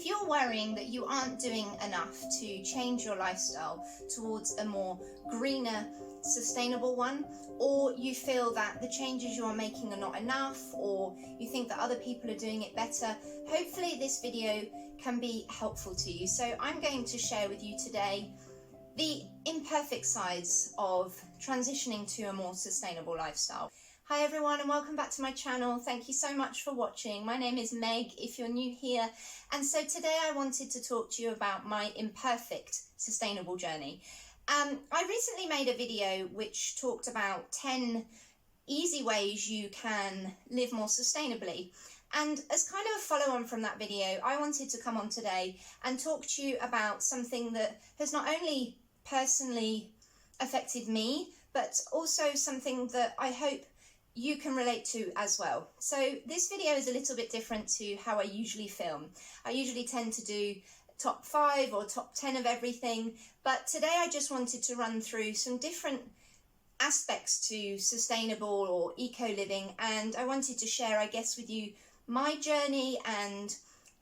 If you're worrying that you aren't doing enough to change your lifestyle towards a more greener, sustainable one, or you feel that the changes you are making are not enough, or you think that other people are doing it better, hopefully this video can be helpful to you. So I'm going to share with you today the imperfect sides of transitioning to a more sustainable lifestyle. Hi everyone and welcome back to my channel. Thank you so much for watching. My name is Meg if you're new here, and so today I wanted to talk to you about my imperfect sustainable journey. I recently made a video which talked about 10 easy ways you can live more sustainably, and as kind of a follow on from that video I wanted to come on today and talk to you about something that has not only personally affected me but also something that I hope you can relate to as well. So this video is a little bit different to how I usually film. I usually tend to do top 5 or top 10 of everything, but today I just wanted to run through some different aspects to sustainable or eco-living, and I wanted to share, I guess, with you my journey and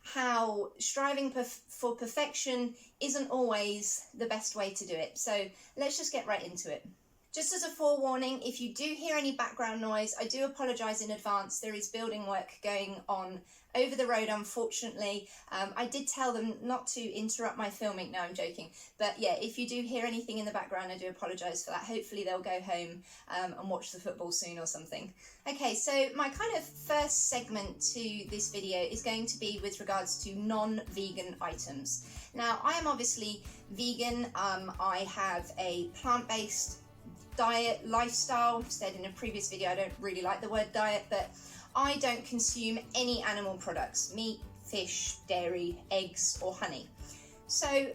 how striving for perfection isn't always the best way to do it. So let's just get right into it. Just as a forewarning, if you do hear any background noise, I do apologise in advance. There is building work going on over the road, unfortunately. I did tell them not to interrupt my filming. No, I'm joking. But yeah, if you do hear anything in the background, I do apologise for that. Hopefully they'll go home and watch the football soon or something. Okay, so my kind of first segment to this video is going to be with regards to non-vegan items. Now, I am obviously vegan. I have a plant-based diet lifestyle. Said in a previous video I don't really like the word diet, but I don't consume any animal products: meat, fish, dairy, eggs or honey. So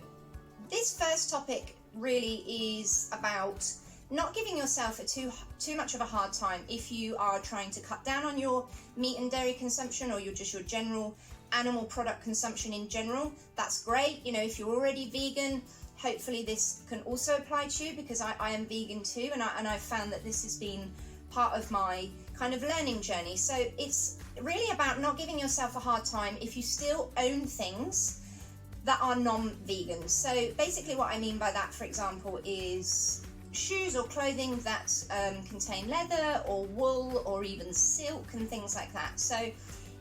this first topic really is about not giving yourself too much of a hard time if you are trying to cut down on your meat and dairy consumption, or your general animal product consumption in general. That's great. You know, if you're already vegan, hopefully this can also apply to you, because I am vegan too, and I've found that this has been part of my kind of learning journey. So it's really about not giving yourself a hard time if you still own things that are non-vegan. So basically what I mean by that, for example, is shoes or clothing that contain leather or wool or even silk and things like that. So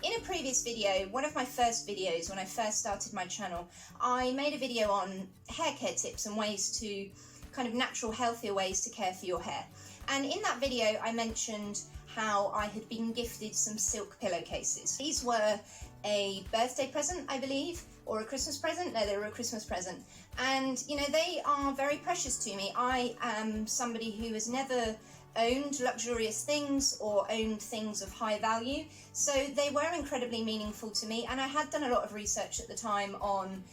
in a previous video, one of my first videos when I first started my channel, I made a video on hair care tips and ways to kind of natural, healthier ways to care for your hair. And in that video, I mentioned how I had been gifted some silk pillowcases. These were a birthday present, I believe, or a Christmas present. No, they were a Christmas present. And, you know, they are very precious to me. I am somebody who has never owned luxurious things or owned things of high value, so they were incredibly meaningful to me, and I had done a lot of research at the time on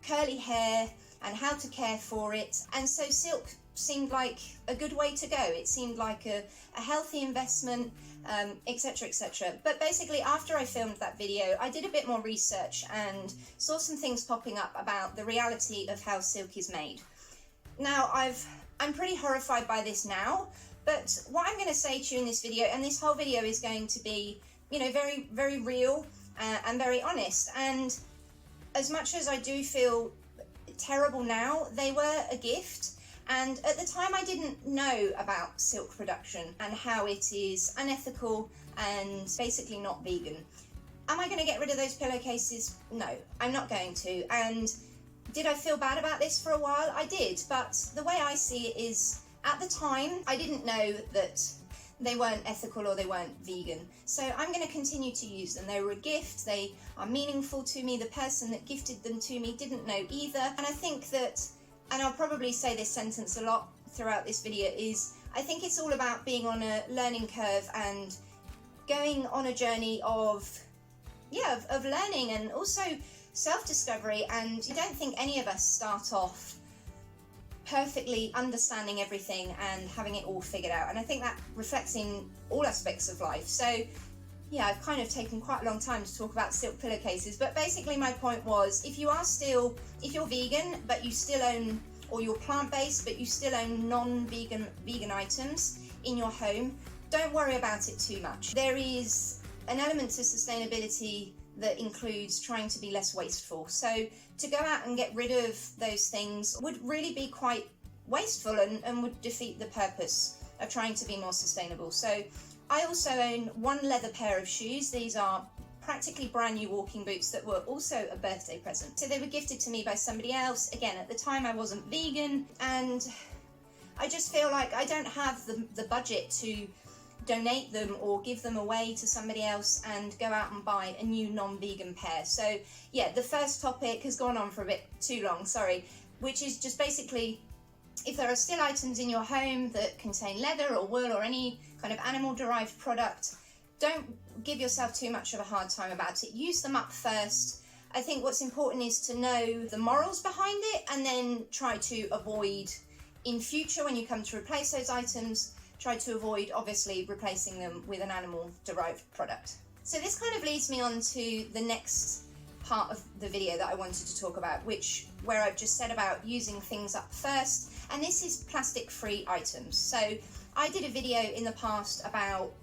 curly hair and how to care for it, and so silk seemed like a good way to go. It seemed like a healthy investment, etc, etc. But basically after I filmed that video, I did a bit more research and saw some things popping up about the reality of how silk is made. Now I'm pretty horrified by this now, but what I'm going to say to you in this video, and this whole video is going to be, you know, very, very real and very honest. And as much as I do feel terrible now, they were a gift. And at the time I didn't know about silk production and how it is unethical and basically not vegan. Am I going to get rid of those pillowcases? No, I'm not going to. And did I feel bad about this for a while? I did. But the way I see it is, at the time, I didn't know that they weren't ethical or they weren't vegan. So I'm going to continue to use them. They were a gift. They are meaningful to me. The person that gifted them to me didn't know either. And I think that, and I'll probably say this sentence a lot throughout this video, is I think it's all about being on a learning curve and going on a journey of learning and also self-discovery. And I don't think any of us start off perfectly understanding everything and having it all figured out, and I think that reflects in all aspects of life. So yeah, I've kind of taken quite a long time to talk about silk pillowcases, but basically my point was, if you're vegan but you still own, or you're plant-based but you still own non-vegan items in your home, don't worry about it too much. There is an element to sustainability that includes trying to be less wasteful. So to go out and get rid of those things would really be quite wasteful and would defeat the purpose of trying to be more sustainable. So I also own one leather pair of shoes. These are practically brand new walking boots that were also a birthday present. So they were gifted to me by somebody else. Again, at the time I wasn't vegan, and I just feel like I don't have the budget to donate them or give them away to somebody else and go out and buy a new non-vegan pair. So yeah, the first topic has gone on for a bit too long, sorry, which is just basically, if there are still items in your home that contain leather or wool or any kind of animal-derived product, don't give yourself too much of a hard time about it. Use them up first. I think what's important is to know the morals behind it, and then try to avoid, in future when you come to replace those items, try to avoid obviously replacing them with an animal-derived product. So this kind of leads me on to the next part of the video that I wanted to talk about, where I've just said about using things up first, and this is plastic-free items. So I did a video in the past about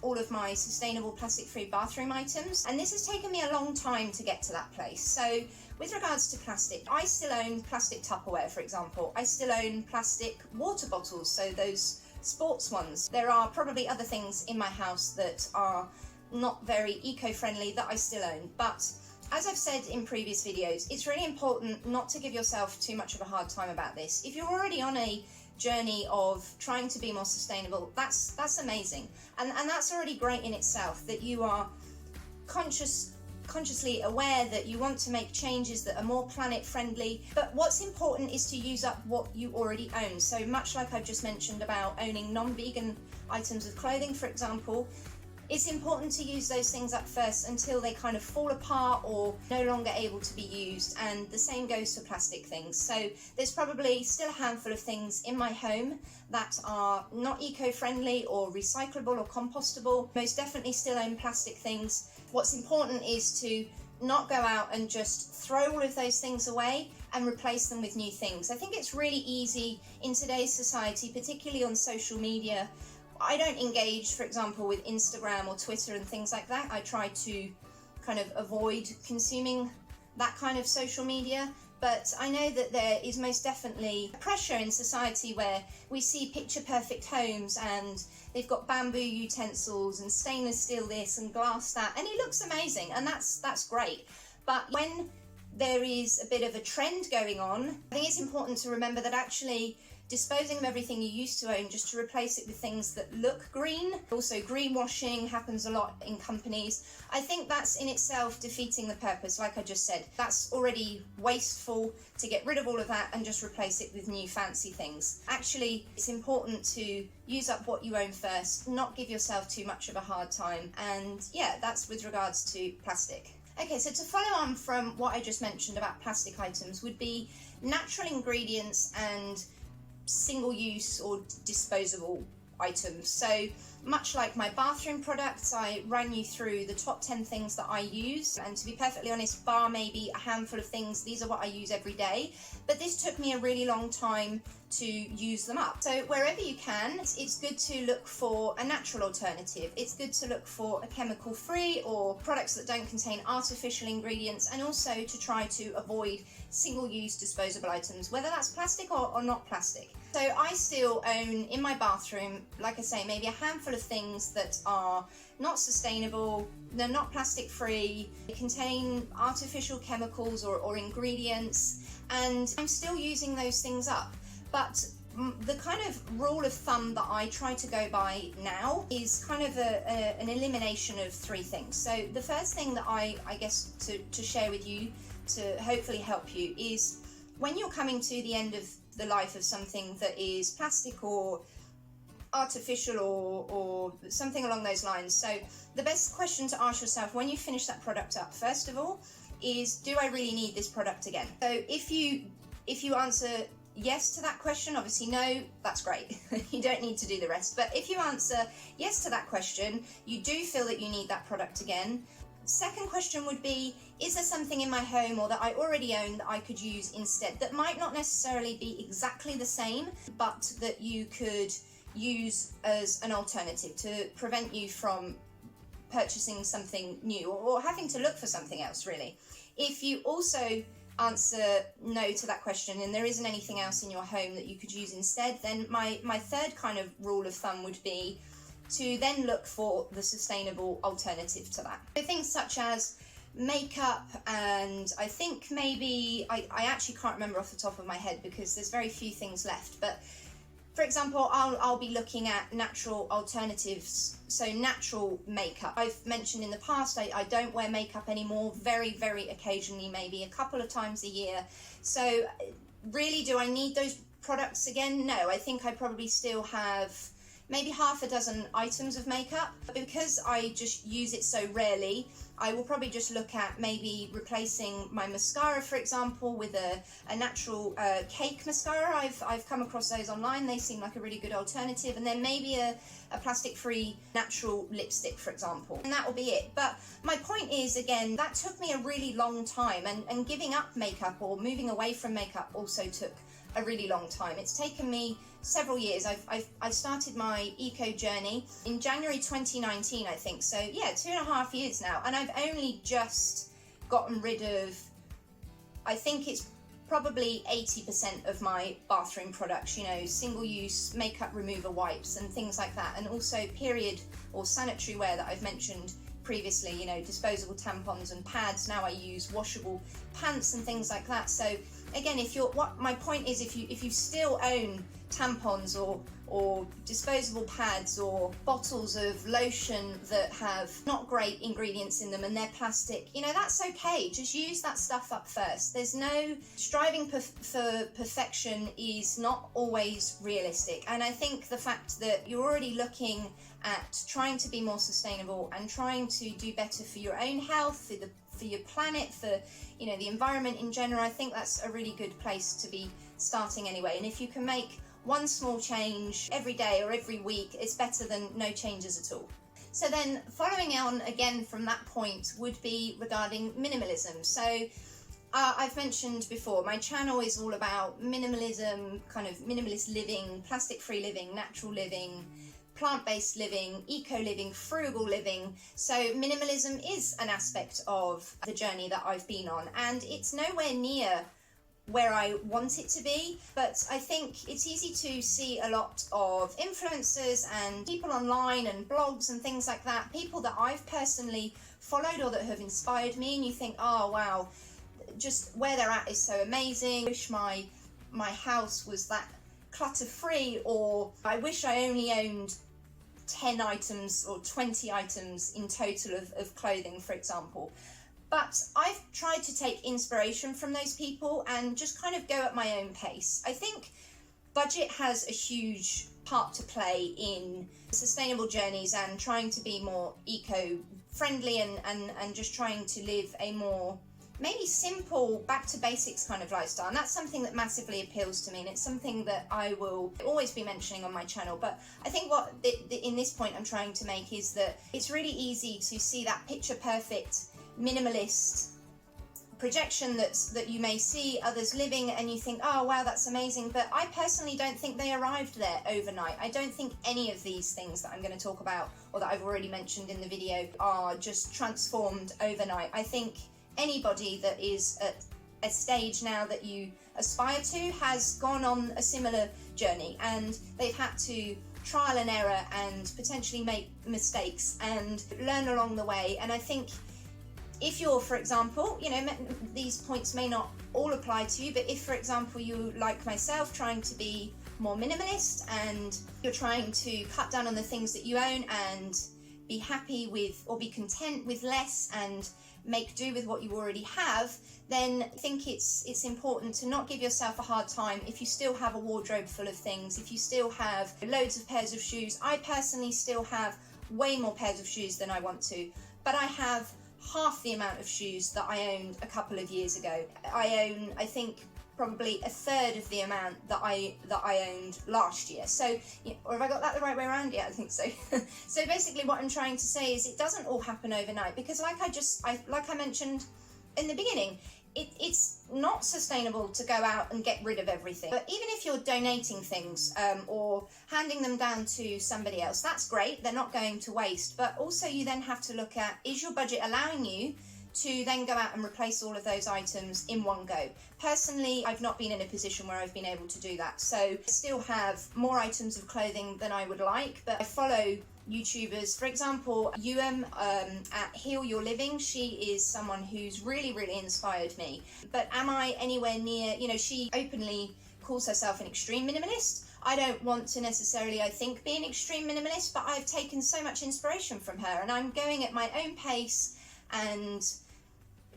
all of my sustainable plastic-free bathroom items, and this has taken me a long time to get to that place. So with regards to plastic, I still own plastic Tupperware, for example. I still own plastic water bottles, so those sports ones. There are probably other things in my house that are not very eco-friendly that I still own, but as I've said in previous videos, it's really important not to give yourself too much of a hard time about this. If you're already on a journey of trying to be more sustainable, that's amazing, and that's already great in itself, that you are consciously aware that you want to make changes that are more planet friendly. But what's important is to use up what you already own. So much like I've just mentioned about owning non-vegan items of clothing, for example, it's important to use those things up first until they kind of fall apart or no longer able to be used, and the same goes for plastic things. So there's probably still a handful of things in my home that are not eco-friendly or recyclable or compostable. Most definitely still own plastic things. What's important is to not go out and just throw all of those things away and replace them with new things. I think it's really easy in today's society, particularly on social media. I don't engage, for example, with Instagram or Twitter and things like that. I try to kind of avoid consuming that kind of social media. But I know that there is most definitely pressure in society where we see picture perfect homes and they've got bamboo utensils and stainless steel this and glass that, and it looks amazing, and that's great. But when there is a bit of a trend going on, I think it's important to remember that actually disposing of everything you used to own just to replace it with things that look green. Also, greenwashing happens a lot in companies. I think that's in itself defeating the purpose, like I just said. That's already wasteful to get rid of all of that and just replace it with new fancy things. Actually, it's important to use up what you own first, not give yourself too much of a hard time. And yeah, that's with regards to plastic. Okay, so to follow on from what I just mentioned about plastic items would be natural ingredients and single-use or disposable items. So much like my bathroom products, I ran you through the top 10 things that I use, and to be perfectly honest, bar maybe a handful of things, these are what I use every day, but this took me a really long time to use them up. So wherever you can, it's good to look for a natural alternative. It's good to look for a chemical-free or products that don't contain artificial ingredients, and also to try to avoid single-use disposable items, whether that's plastic or not plastic. So I still own in my bathroom, like I say, maybe a handful of things that are not sustainable, they're not plastic free, they contain artificial chemicals or ingredients, and I'm still using those things up. But the kind of rule of thumb that I try to go by now is kind of an elimination of three things. So the first thing that I guess to share with you to hopefully help you is when you're coming to the end of the life of something that is plastic or artificial or something along those lines. So the best question to ask yourself when you finish that product up, first of all, is do I really need this product again? So if you answer yes to that question, obviously no, that's great. You don't need to do the rest. But if you answer yes to that question, you do feel that you need that product again. Second question would be, is there something in my home or that I already own that I could use instead that might not necessarily be exactly the same, but that you could use as an alternative to prevent you from purchasing something new or having to look for something else, really. If you also answer no to that question and there isn't anything else in your home that you could use instead, then my third kind of rule of thumb would be to then look for the sustainable alternative to that. So things such as makeup, and I think maybe, I actually can't remember off the top of my head because there's very few things left, but for example, I'll be looking at natural alternatives, so natural makeup. I've mentioned in the past I don't wear makeup anymore, very, very occasionally, maybe a couple of times a year. So really, do I need those products again? No, I think I probably still have maybe half a dozen items of makeup. But because I just use it so rarely, I will probably just look at maybe replacing my mascara, for example, with a natural cake mascara. I've come across those online. They seem like a really good alternative. And then maybe a plastic-free natural lipstick, for example. And that will be it. But my point is, again, that took me a really long time. And giving up makeup or moving away from makeup also took a really long time. It's taken me several years. I started my eco journey in January 2019, I think. So yeah, 2.5 years now. And I've only just gotten rid of, I think it's probably 80% of my bathroom products, you know, single-use makeup remover wipes and things like that. And also period or sanitary wear that I've mentioned previously, you know, disposable tampons and pads. Now I use washable pants and things like that. So again, my point is, if you still own tampons or disposable pads or bottles of lotion that have not great ingredients in them and they're plastic, you know, that's okay. Just use that stuff up first. There's no striving for perfection is not always realistic. And I think the fact that you're already looking at trying to be more sustainable and trying to do better for your own health, for your planet, for, you know, the environment in general, I think that's a really good place to be starting anyway. And if you can make one small change every day or every week, it's better than no changes at all. So then following on again from that point would be regarding minimalism. So I've mentioned before, my channel is all about minimalism, kind of minimalist living, plastic-free living, natural living, plant-based living, eco-living, frugal living. So minimalism is an aspect of the journey that I've been on, and it's nowhere near where I want it to be, but I think it's easy to see a lot of influencers and people online and blogs and things like that, people that I've personally followed or that have inspired me, and you think, oh wow, just where they're at is so amazing. I wish my house was that clutter-free, or I wish I only owned 10 items or 20 items in total of clothing, for example. But I've tried to take inspiration from those people and just kind of go at my own pace. I think budget has a huge part to play in sustainable journeys and trying to be more eco-friendly and just trying to live a more maybe simple, back to basics kind of lifestyle. And that's something that massively appeals to me, and it's something that I will always be mentioning on my channel. But I think what in this point I'm trying to make is that it's really easy to see that picture perfect minimalist projection that you may see others living, and you think, oh wow, that's amazing. But I personally don't think they arrived there overnight. I don't think any of these things that I'm going to talk about or that I've already mentioned in the video are just transformed overnight. I think anybody that is at a stage now that you aspire to has gone on a similar journey, and they've had to trial and error and potentially make mistakes and learn along the way. And I think if you're, for example, you know, these points may not all apply to you, but if, for example, you, like myself, trying to be more minimalist and you're trying to cut down on the things that you own and be happy with or be content with less and make do with what you already have, then I think it's important to not give yourself a hard time if you still have a wardrobe full of things, if you still have loads of pairs of shoes. I personally still have way more pairs of shoes than I want to, but I have half the amount of shoes that I owned a couple of years ago. I own, I think, probably a third of the amount that I owned last year. So, or have I got that the right way around? Yeah, I think so. So basically what I'm trying to say is it doesn't all happen overnight, because like I mentioned in the beginning, it's not sustainable to go out and get rid of everything. But even if you're donating things or handing them down to somebody else, that's great. They're not going to waste. But also you then have to look at, is your budget allowing you to then go out and replace all of those items in one go? Personally, I've not been in a position where I've been able to do that. So I still have more items of clothing than I would like, but I follow YouTubers, for example, at Heal Your Living. She is someone who's really, really inspired me. But am I anywhere near, she openly calls herself an extreme minimalist. I don't want to necessarily, I think, be an extreme minimalist, but I've taken so much inspiration from her, and I'm going at my own pace and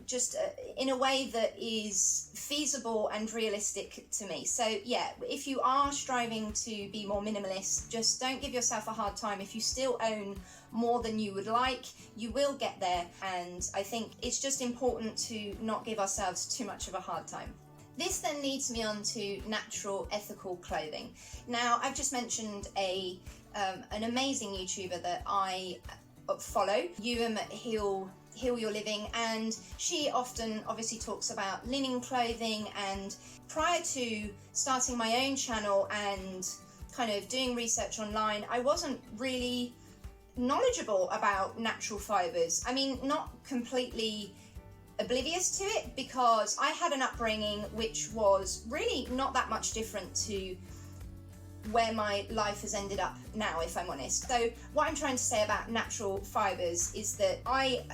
just in a way that is feasible and realistic to me. So yeah, if you are striving to be more minimalist, just don't give yourself a hard time. If you still own more than you would like, you will get there, and I think it's just important to not give ourselves too much of a hard time. This then leads me on to natural, ethical clothing. Now, I've just mentioned an amazing YouTuber that I follow, at Heal Your Living, and she often obviously talks about linen clothing. And prior to starting my own channel and kind of doing research online, I wasn't really knowledgeable about natural fibers. I mean, not completely oblivious to it, because I had an upbringing which was really not that much different to where my life has ended up now, if I'm honest. So what I'm trying to say about natural fibers is that I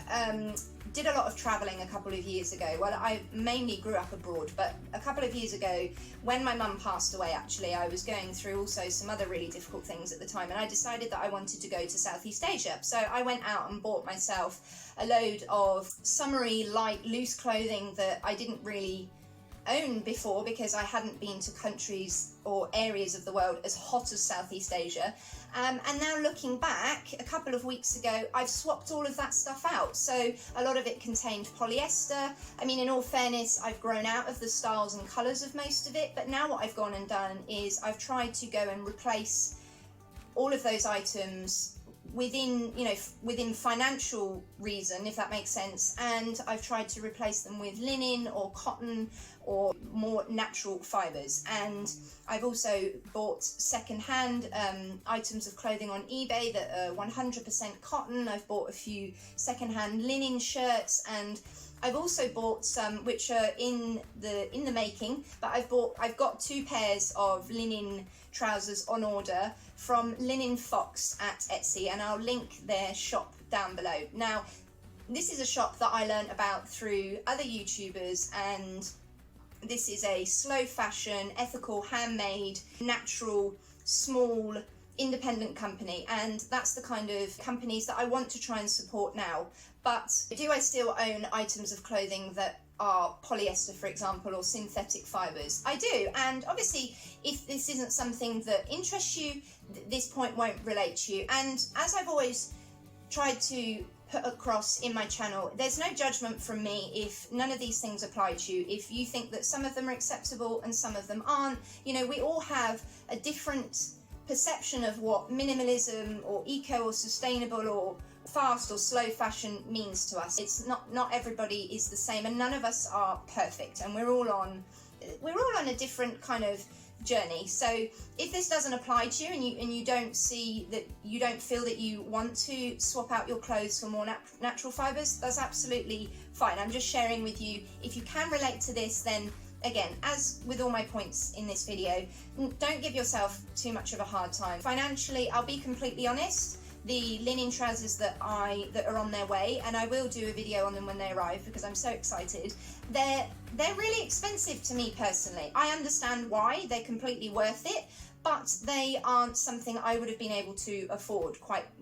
did a lot of traveling a couple of years ago. Well, I mainly grew up abroad, but a couple of years ago, when my mum passed away, actually, I was going through also some other really difficult things at the time, and I decided that I wanted to go to Southeast Asia. So I went out and bought myself a load of summery, light, loose clothing that I didn't really own before, because I hadn't been to countries or areas of the world as hot as Southeast Asia. And now looking back, a couple of weeks ago, I've swapped all of that stuff out. So a lot of it contained polyester. I mean, in all fairness, I've grown out of the styles and colours of most of it, but now what I've gone and done is I've tried to go and replace all of those items within financial reason, if that makes sense, and I've tried to replace them with linen or cotton or more natural fibers. And I've also bought second-hand items of clothing on eBay that are 100% cotton. I've bought a few second-hand linen shirts, and I've also bought some which are in the making, but I've got 2 pairs of linen trousers on order from Linen Fox at Etsy, and I'll link their shop down below. Now, this is a shop that I learned about through other YouTubers, and this is a slow fashion, ethical, handmade, natural, small, independent company, and that's the kind of companies that I want to try and support now. But do I still own items of clothing that are polyester, for example, or synthetic fibers? I do, and obviously if this isn't something that interests you, this point won't relate to you. And as I've always tried to put across in my channel, there's no judgment from me if none of these things apply to you. If you think that some of them are acceptable and some of them aren't, we all have a different perception of what minimalism or eco or sustainable or fast or slow fashion means to us. It's not everybody is the same, and none of us are perfect, and we're all on a different kind of journey. So if this doesn't apply to you, and you don't see that, you don't feel that you want to swap out your clothes for more natural fibers, that's absolutely fine. I'm just sharing with you. If you can relate to this, then again, as with all my points in this video, don't give yourself too much of a hard time. Financially, I'll be completely honest, the linen trousers that are on their way, and I will do a video on them when they arrive because I'm so excited. They're really expensive to me personally. I understand why, they're completely worth it, but they aren't something I would have been able to afford,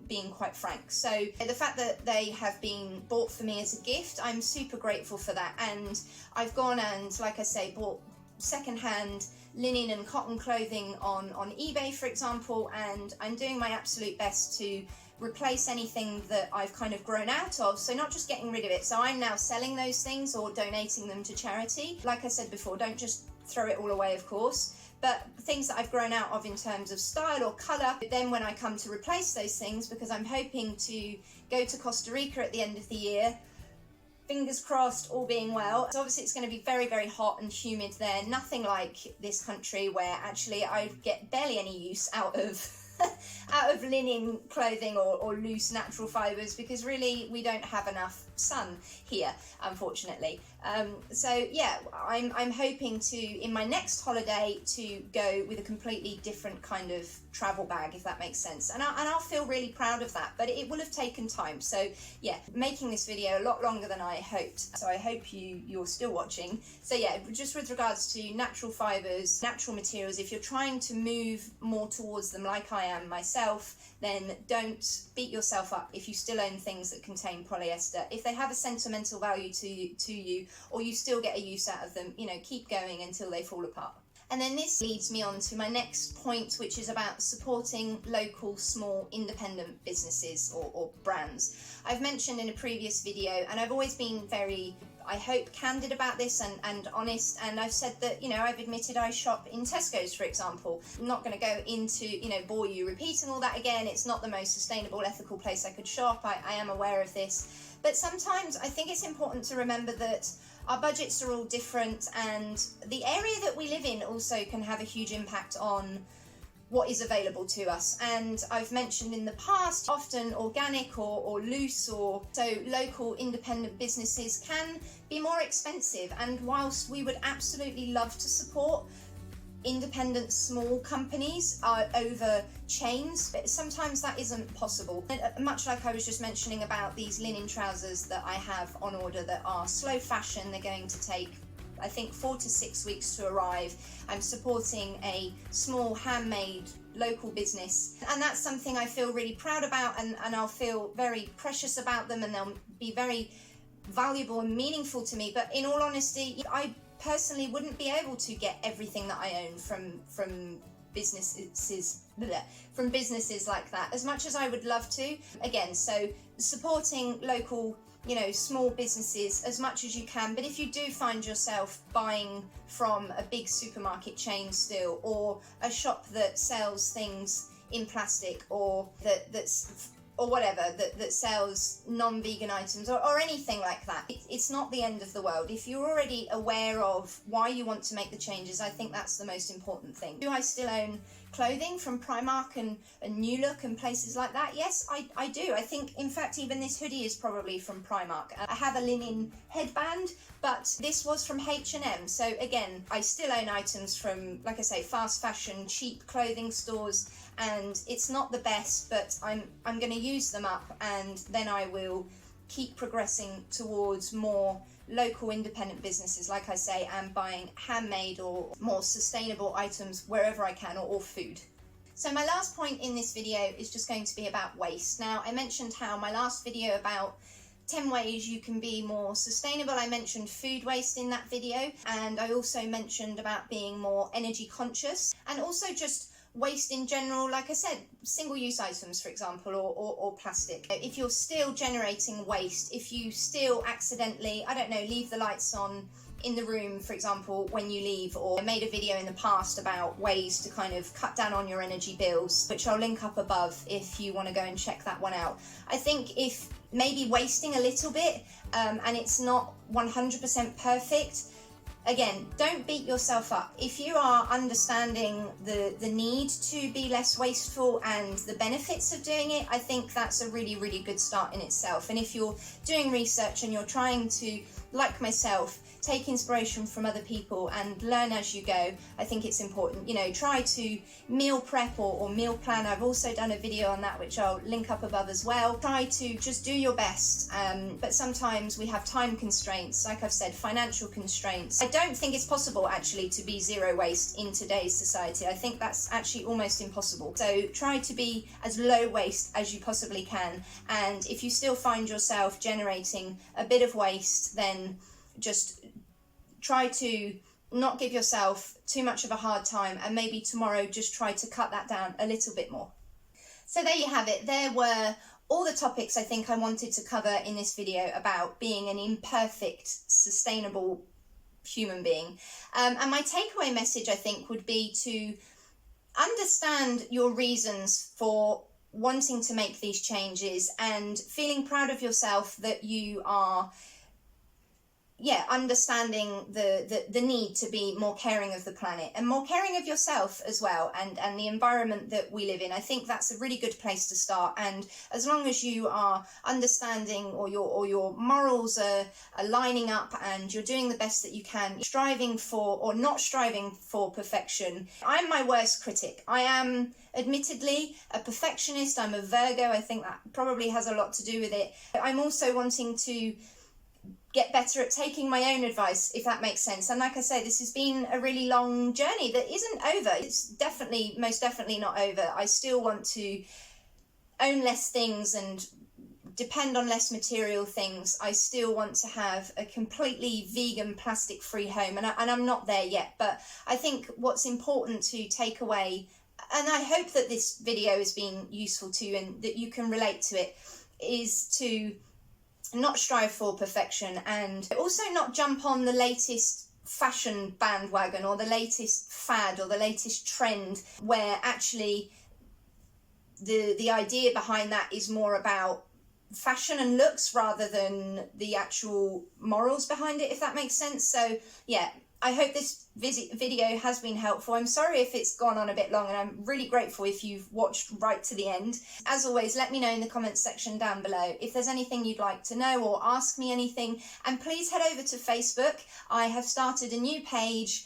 being quite frank. So the fact that they have been bought for me as a gift, I'm super grateful for that. And I've gone and, like I say, bought secondhand linen and cotton clothing on eBay, for example, and I'm doing my absolute best to replace anything that I've kind of grown out of. So not just getting rid of it, so I'm now selling those things or donating them to charity. Like I said before, don't just throw it all away, of course, but things that I've grown out of in terms of style or colour. Then when I come to replace those things, because I'm hoping to go to Costa Rica at the end of the year fingers crossed, all being well. So obviously it's going to be very, very hot and humid there. Nothing like this country where actually I get barely any use out of out of linen clothing or loose natural fibres, because really we don't have enough sun here, unfortunately. So yeah, I'm hoping to, in my next holiday, to go with a completely different kind of travel bag, if that makes sense, and I'll feel really proud of that, but it will have taken time. So yeah, making this video a lot longer than I hoped, so I hope you're still watching. So yeah, just with regards to natural fibres, natural materials, if you're trying to move more towards them like I am myself, then don't beat yourself up if you still own things that contain polyester. If they have a sentimental value to you, or you still get a use out of them, you know, keep going until they fall apart. And then this leads me on to my next point, which is about supporting local, small, independent businesses or brands. I've mentioned in a previous video, and I've always been very, I hope, candid about this and honest, and I've said that, you know, I've admitted I shop in Tesco's, for example. I'm not going to go into, you know, bore you repeating all that again. It's not the most sustainable, ethical place I could shop. I am aware of this. But sometimes I think it's important to remember that our budgets are all different, and the area that we live in also can have a huge impact on what is available to us. And I've mentioned in the past, often organic or loose, or so local independent businesses can be more expensive. And whilst we would absolutely love to support independent small companies over chains, but sometimes that isn't possible. And much like I was just mentioning about these linen trousers that I have on order that are slow fashion, they're going to take, I think, 4 to 6 weeks to arrive. I'm supporting a small handmade local business, and that's something I feel really proud about, and I'll feel very precious about them, and they'll be very valuable and meaningful to me. But in all honesty, I personally wouldn't be able to get everything that I own from businesses like that, as much as I would love to. Again, so supporting local, you know, small businesses as much as you can. But if you do find yourself buying from a big supermarket chain still, or a shop that sells things in plastic, or that's or whatever, that sells non-vegan items, or anything like that, it's not the end of the world. If you're already aware of why you want to make the changes, I think that's the most important thing. Do I still own clothing from Primark and New Look and places like that? Yes, I do. I think, in fact, even this hoodie is probably from Primark. I have a linen headband, but this was from H&M. So again, I still own items from, like I say, fast fashion, cheap clothing stores, and it's not the best, but I'm going to use them up, and then I will keep progressing towards more local independent businesses, like I say, and buying handmade or more sustainable items wherever I can, or food. So my last point in this video is just going to be about waste. Now, I mentioned how my last video about 10 ways you can be more sustainable, I mentioned food waste in that video, and I also mentioned about being more energy conscious, and also just waste in general, like I said, single-use items, for example, or plastic. If you're still generating waste, if you still accidentally, I don't know, leave the lights on in the room, for example, when you leave, or I made a video in the past about ways to kind of cut down on your energy bills, which I'll link up above if you want to go and check that one out. I think if maybe wasting a little bit, and it's not 100% perfect, again, don't beat yourself up. If you are understanding the need to be less wasteful and the benefits of doing it, I think that's a really, really good start in itself. And if you're doing research and you're trying to, like myself, take inspiration from other people and learn as you go, I think it's important. You know, try to meal prep or meal plan. I've also done a video on that, which I'll link up above as well. Try to just do your best, but sometimes we have time constraints, like I've said, financial constraints. I don't think it's possible actually to be zero waste in today's society. I think that's actually almost impossible. So try to be as low waste as you possibly can, and if you still find yourself generating a bit of waste, then just try to not give yourself too much of a hard time, and maybe tomorrow just try to cut that down a little bit more. So there you have it. There were all the topics I think I wanted to cover in this video about being an imperfect, sustainable human being. And my takeaway message, I think, would be to understand your reasons for wanting to make these changes and feeling proud of yourself that you are yeah, understanding the need to be more caring of the planet and more caring of yourself as well, and the environment that we live in. I think that's a really good place to start. And as long as you are understanding, or your morals are lining up, and you're doing the best that you can, striving for, or not striving for perfection. I'm my worst critic. I am admittedly a perfectionist. I'm a Virgo. I think that probably has a lot to do with it. I'm also wanting to get better at taking my own advice, if that makes sense. And like I say, this has been a really long journey that isn't over. It's most definitely not over. I still want to own less things and depend on less material things. I still want to have a completely vegan, plastic-free home, and I'm not there yet. But I think what's important to take away, and I hope that this video has been useful to you and that you can relate to it, is to not strive for perfection, and also not jump on the latest fashion bandwagon or the latest fad or the latest trend, where actually the idea behind that is more about fashion and looks rather than the actual morals behind it, if that makes sense. So yeah, I hope this video has been helpful. I'm sorry if it's gone on a bit long, and I'm really grateful if you've watched right to the end. As always, let me know in the comments section down below if there's anything you'd like to know, or ask me anything. And please head over to Facebook. I have started a new page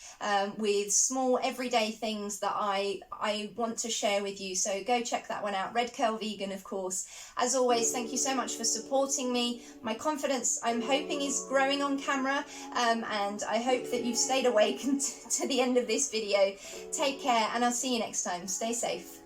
with small everyday things that I want to share with you, so go check that one out. Red Curl Vegan, of course. As always, thank you so much for supporting me. My confidence, I'm hoping, is growing on camera, and I hope that you've stayed awake to the end of this video. Take care, and I'll see you next time. Stay safe.